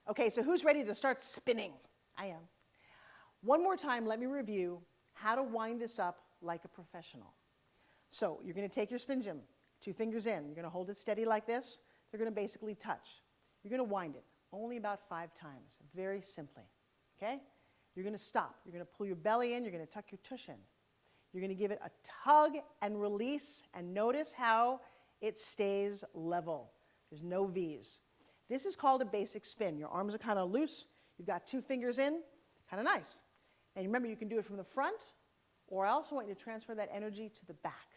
Okay, so who's ready to start spinning? I am. One more time, let me review how to wind this up like a professional. So you're going to take your SpinGym, 2 fingers in. You're going to hold it steady like this. They're going to basically touch. You're going to wind it only about 5 times, very simply. Okay? You're going to stop. You're going to pull your belly in. You're going to tuck your tush in. You're going to give it a tug and release, and notice how it stays level. There's no V's. This is called a basic spin. Your arms are kind of loose. You've got 2 fingers in. Kind of nice. And remember, you can do it from the front, or I also want you to transfer that energy to the back.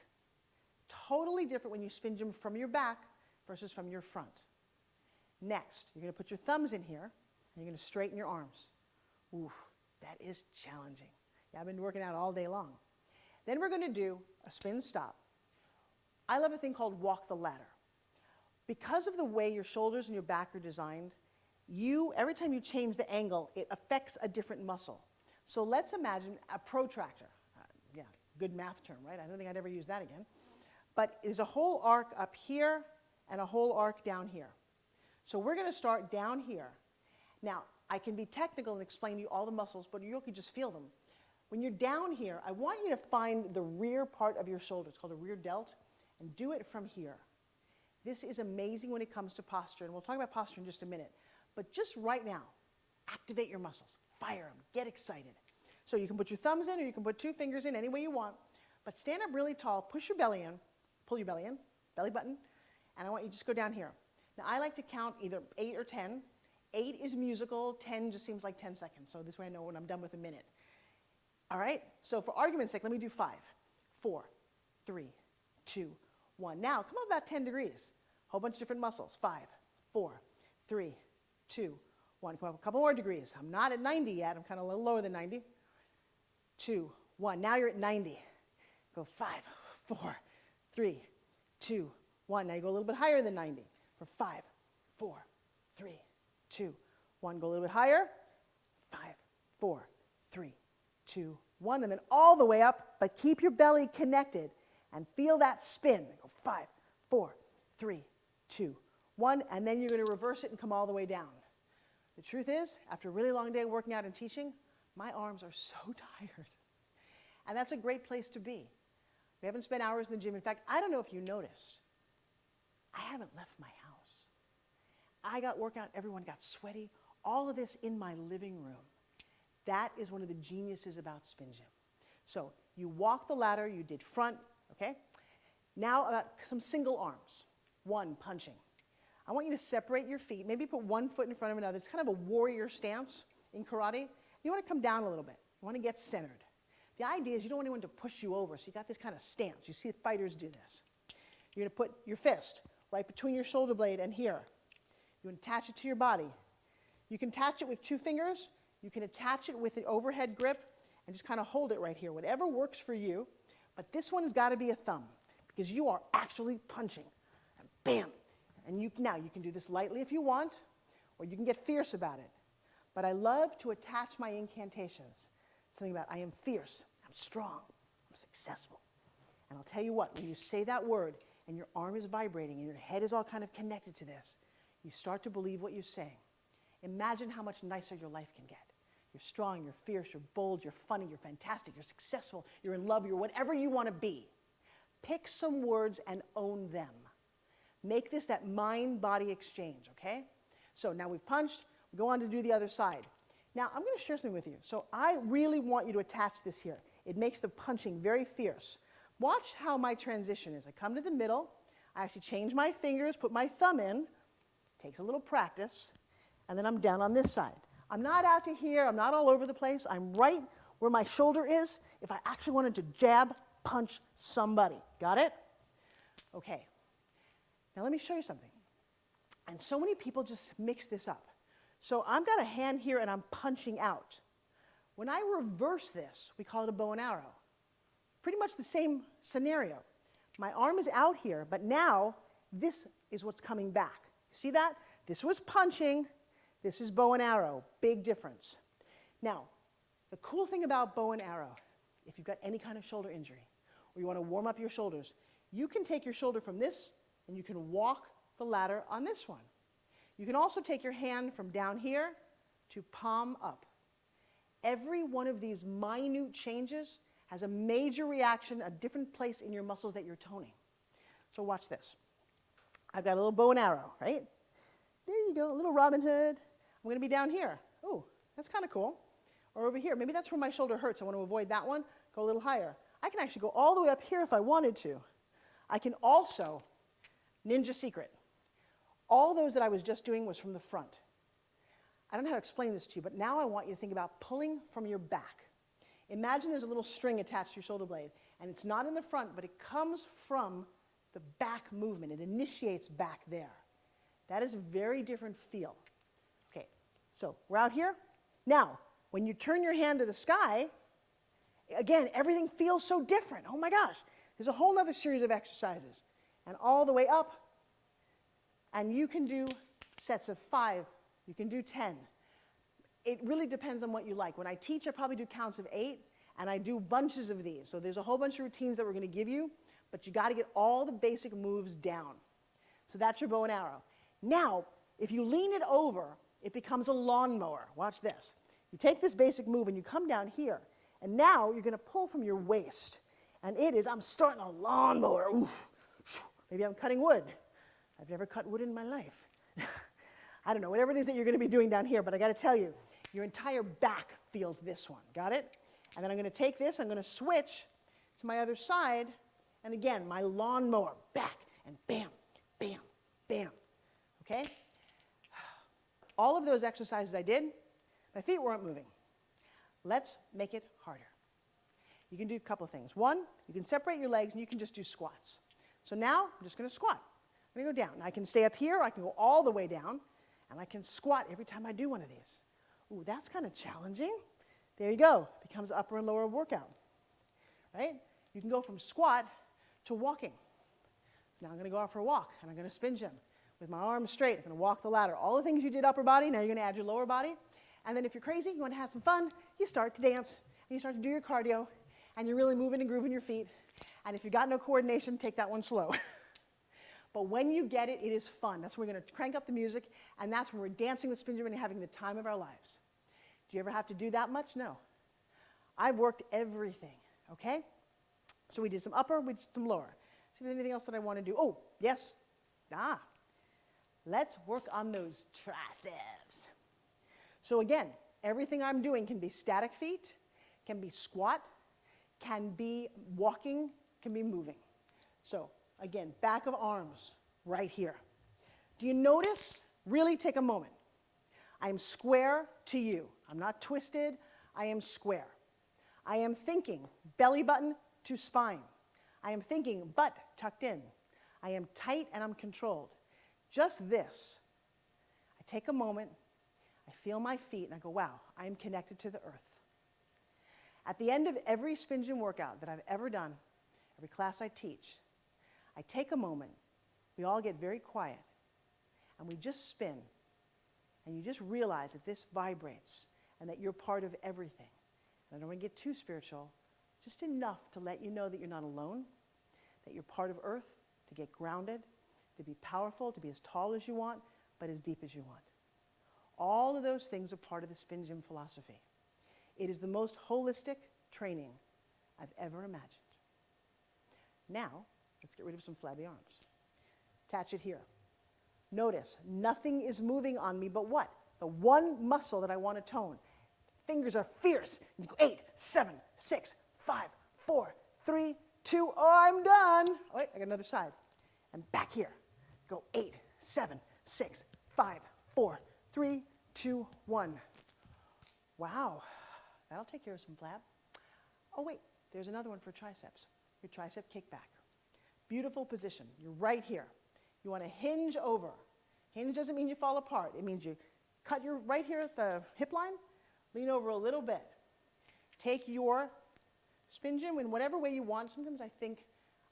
Totally different when you SpinGym from your back versus from your front. Next, you're going to put your thumbs in here, and you're going to straighten your arms. Ooh, that is challenging. Yeah, I've been working out all day long. Then we're going to do a spin stop. I love a thing called walk the ladder. Because of the way your shoulders and your back are designed, every time you change the angle, it affects a different muscle. So let's imagine a protractor. Yeah, good math term, right? I don't think I'd ever use that again. But there's a whole arc up here and a whole arc down here. So we're going to start down here. Now, I can be technical and explain to you all the muscles, but you can just feel them. When you're down here, I want you to find the rear part of your shoulder. It's called a rear delt, and do it from here. This is amazing when it comes to posture, and we'll talk about posture in just a minute. But just right now, activate your muscles. Fire them. Get excited. So you can put your thumbs in, or you can put 2 fingers in any way you want. But stand up really tall, push your belly in, pull your belly in, belly button, and I want you to just go down here. Now, I like to count either 8 or 10. 8 is musical, 10 just seems like 10 seconds. So this way I know when I'm done with a minute. All right? So for argument's sake, let me do 5, 4, 3, 2, 1. Now, come up about 10 degrees. Whole bunch of different muscles. 5, 4, 3, 2, 1. Come up a couple more degrees. I'm not at 90 yet. I'm kind of a little lower than 90. 2, 1. Now you're at 90. Go 5, 4, 3, 2, 1. Now you go a little bit higher than 90. For 5, 4, 3, 2, 1. Go a little bit higher. 5, 4, 3, 2, 1. And then all the way up, but keep your belly connected and feel that spin. Go 5, 4, 3, 2, 1. And then you're going to reverse it and come all the way down. The truth is, after a really long day working out and teaching, my arms are so tired. And that's a great place to be. We haven't spent hours in the gym. In fact, I don't know if you noticed, I haven't left my house. I got workout, everyone got sweaty. All of this in my living room. That is one of the geniuses about SpinGym. So you walk the ladder, you did front, okay? Now about some single arms. 1, punching. I want you to separate your feet, maybe put 1 foot in front of another. It's kind of a warrior stance in karate. You want to come down a little bit. You want to get centered. The idea is you don't want anyone to push you over, so you got this kind of stance. You see fighters do this. You're going to put your fist right between your shoulder blade and here. You attach it to your body. You can attach it with 2 fingers. You can attach it with an overhead grip and just kind of hold it right here, whatever works for you. But this one has got to be a thumb because you are actually punching. And bam! And now you can do this lightly if you want, or you can get fierce about it. But I love to attach my incantations. Something about I am fierce, I'm strong, I'm successful. And I'll tell you what, when you say that word and your arm is vibrating and your head is all kind of connected to this, you start to believe what you're saying. Imagine how much nicer your life can get. You're strong, you're fierce, you're bold, you're funny, you're fantastic, you're successful, you're in love, you're whatever you want to be. Pick some words and own them. Make this that mind-body exchange, okay? So now we've punched, we go on to do the other side. Now I'm going to share something with you. So I really want you to attach this here. It makes the punching very fierce. Watch how my transition is. I come to the middle, I actually change my fingers, put my thumb in, takes a little practice, and then I'm down on this side. I'm not out to here, I'm not all over the place, I'm right where my shoulder is if I actually wanted to jab, punch somebody. Got it? Okay. Now let me show you something. And so many people just mix this up. So I've got a hand here and I'm punching out. When I reverse this, we call it a bow and arrow. Pretty much the same scenario. My arm is out here, but now this is what's coming back. See that? This was punching, this is bow and arrow. Big difference. Now, the cool thing about bow and arrow, if you've got any kind of shoulder injury, or you want to warm up your shoulders, you can take your shoulder from this and you can walk the ladder on this one. You can also take your hand from down here to palm up. Every one of these minute changes has a major reaction, a different place in your muscles that you're toning. So watch this. I've got a little bow and arrow, right? There you go, a little Robin Hood. I'm going to be down here. Oh, that's kind of cool. Or over here. Maybe that's where my shoulder hurts. I want to avoid that one. Go a little higher. I can actually go all the way up here if I wanted to. I can also, ninja secret, all those that I was just doing was from the front. I don't know how to explain this to you, but now I want you to think about pulling from your back. Imagine there's a little string attached to your shoulder blade, and it's not in the front, but it comes from the back movement. It initiates back there. That is a very different feel. Okay, so we're out here. Now, when you turn your hand to the sky, again, everything feels so different. Oh my gosh, there's a whole other series of exercises. And all the way up, and you can do sets of 5, you can do 10. It really depends on what you like. When I teach, I probably do counts of 8, and I do bunches of these. So there's a whole bunch of routines that we're going to give you, but you got to get all the basic moves down. So that's your bow and arrow. Now, if you lean it over, it becomes a lawnmower. Watch this. You take this basic move and you come down here, and now you're going to pull from your waist. And it is, I'm starting a lawnmower. Oof. Maybe I'm cutting wood. I've never cut wood in my life. I don't know, whatever it is that you're going to be doing down here, but I got to tell you, your entire back feels this one. Got it? And then I'm going to take this, I'm going to switch to my other side, and again, my lawnmower, back, and bam, bam, bam. Okay? All of those exercises I did, my feet weren't moving. Let's make it harder. You can do a couple of things. One, you can separate your legs and you can just do squats. So now I'm just going to squat. I'm going to go down. I can stay up here, I can go all the way down, and I can squat every time I do one of these. Ooh, that's kind of challenging. There you go. Becomes upper and lower workout. Right? You can go from squat to walking. Now I'm going to go out for a walk, and I'm going to spin gym. With my arms straight, I'm going to walk the ladder. All the things you did upper body, now you're going to add your lower body. And then if you're crazy, you want to have some fun, you start to dance, and you start to do your cardio, and you're really moving and grooving your feet. And if you've got no coordination, take that one slow. But when you get it, it is fun. That's when we're going to crank up the music, and that's when we're dancing with SpinGym and having the time of our lives. Do you ever have to do that much? No. I've worked everything, okay? So we did some upper, we did some lower. See if there's anything else that I want to do. Oh, yes. Let's work on those triceps. So again, everything I'm doing can be static feet, can be squat, can be walking, can be moving. So again, back of arms, right here. Do you notice? Really take a moment. I am square to you. I'm not twisted, I am square. I am thinking belly button to spine. I am thinking butt tucked in. I am tight and I'm controlled. Just this. I take a moment, I feel my feet, and I go, wow, I am connected to the earth. At the end of every SpinGym workout that I've ever done, every class I teach, I take a moment, we all get very quiet, and we just spin, and you just realize that this vibrates and that you're part of everything. And I don't want to get too spiritual, just enough to let you know that you're not alone, that you're part of earth, to get grounded, to be powerful, to be as tall as you want, but as deep as you want. All of those things are part of the SpinGym philosophy. It is the most holistic training I've ever imagined. Now, let's get rid of some flabby arms. Attach it here. Notice, nothing is moving on me but what? The one muscle that I want to tone. Fingers are fierce. You go 8, 7, 6, 5, 4, 3, 2, oh, I'm done. Oh, wait, I got another side. And back here. Go 8, 7, 6, 5, 4, 3, 2, 1. Wow, that'll take care of some flab. Oh wait, there's another one for triceps. Your tricep kickback. Beautiful position. You're right here. You want to hinge over. Hinge doesn't mean you fall apart. It means you cut your right here at the hip line, lean over a little bit. Take your SpinGym in whatever way you want. Sometimes I think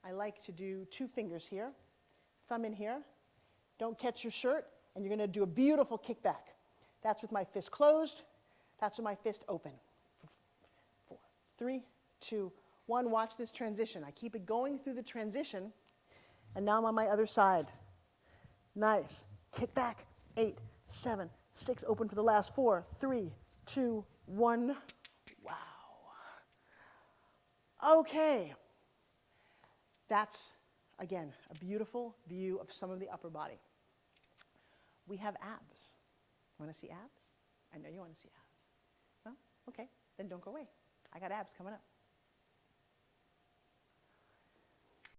I like to do 2 fingers here, thumb in here. Don't catch your shirt, and you're going to do a beautiful kickback. That's with my fist closed. That's with my fist open. 4, 3, 2, 1. Watch this transition. I keep it going through the transition, and now I'm on my other side. Nice. Kick back, 8, 7, 6. Open for the last 4, 3, 2, 1. Wow. Okay. That's, again, a beautiful view of some of the upper body. We have abs. You want to see abs? I know you want to see abs. Well, okay, then don't go away. I got abs coming up.